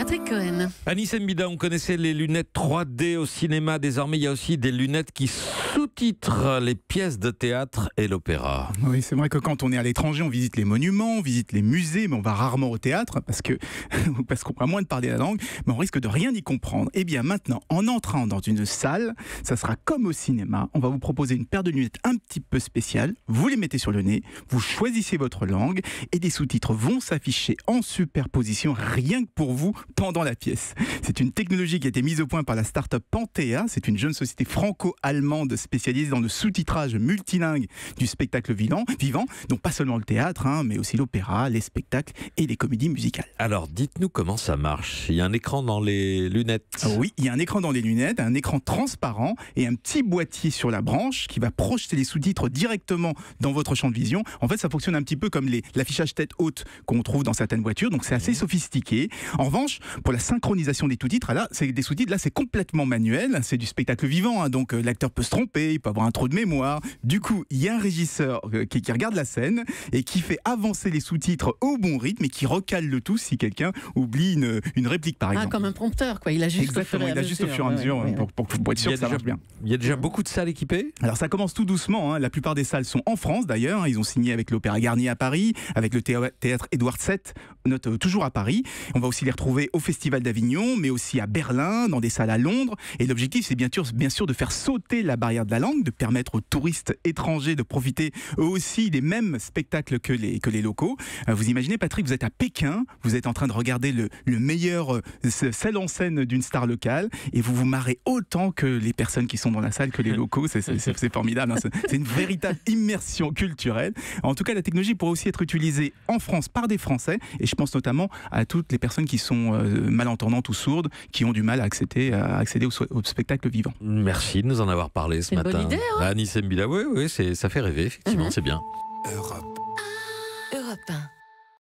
Patrick Cohen. Anis Mbida, on connaissait les lunettes 3D au cinéma. Désormais, il y a aussi des lunettes qui sous-titrent les pièces de théâtre et l'opéra. Oui, c'est vrai que quand on est à l'étranger, on visite les monuments, on visite les musées, mais on va rarement au théâtre parce qu'on a moins de parler la langue, mais on risque de rien y comprendre. Et bien maintenant, en entrant dans une salle, ça sera comme au cinéma. On va vous proposer une paire de lunettes un petit peu spéciales. Vous les mettez sur le nez, vous choisissez votre langue et des sous-titres vont s'afficher en superposition rien que pour vous pendant la pièce. C'est une technologie qui a été mise au point par la start-up Panthéa. C'est une jeune société franco-allemande spécialisée dans le sous-titrage multilingue du spectacle vivant. Donc pas seulement le théâtre, mais aussi l'opéra, les spectacles et les comédies musicales. Alors, dites-nous comment ça marche. Il y a un écran dans les lunettes. Oui, il y a un écran dans les lunettes, un écran transparent et un petit boîtier sur la branche qui va projeter les sous-titres directement dans votre champ de vision. En fait, ça fonctionne un petit peu comme l'affichage tête haute qu'on trouve dans certaines voitures, donc c'est assez sophistiqué. En revanche, pour la synchronisation des sous-titres, là, c'est complètement manuel, c'est du spectacle vivant, donc l'acteur peut se tromper, il peut avoir un trou de mémoire. Du coup, il y a un régisseur qui regarde la scène et qui fait avancer les sous-titres au bon rythme et qui recale le tout si quelqu'un oublie une réplique, par exemple. Comme un prompteur, quoi. Il ajuste Exactement, il ajuste au fur et à mesure pour être sûr que ça marche bien. Il y a déjà beaucoup de salles équipées. Alors ça commence tout doucement, la plupart des salles sont en France d'ailleurs, ils ont signé avec l'Opéra Garnier à Paris, avec le théâtre Édouard VII, toujours à Paris. On va aussi les retrouver au Festival d'Avignon, mais aussi à Berlin, dans des salles à Londres. Et l'objectif, c'est bien sûr de faire sauter la barrière de la langue, de permettre aux touristes étrangers de profiter eux aussi des mêmes spectacles que les locaux. Vous imaginez, Patrick, vous êtes à Pékin, vous êtes en train de regarder le meilleur celle en scène d'une star locale, et vous vous marrez autant que les personnes qui sont dans la salle, que les locaux. C'est formidable, c'est une véritable immersion culturelle. En tout cas, la technologie pourrait aussi être utilisée en France par des Français, et je pense notamment à toutes les personnes qui sont malentendantes ou sourdes, qui ont du mal à accéder au spectacle vivant. Merci de nous en avoir parlé ce matin. C'est une bonne idée, Anis Mbida, oui, ça fait rêver, effectivement, c'est bien. Europe 1.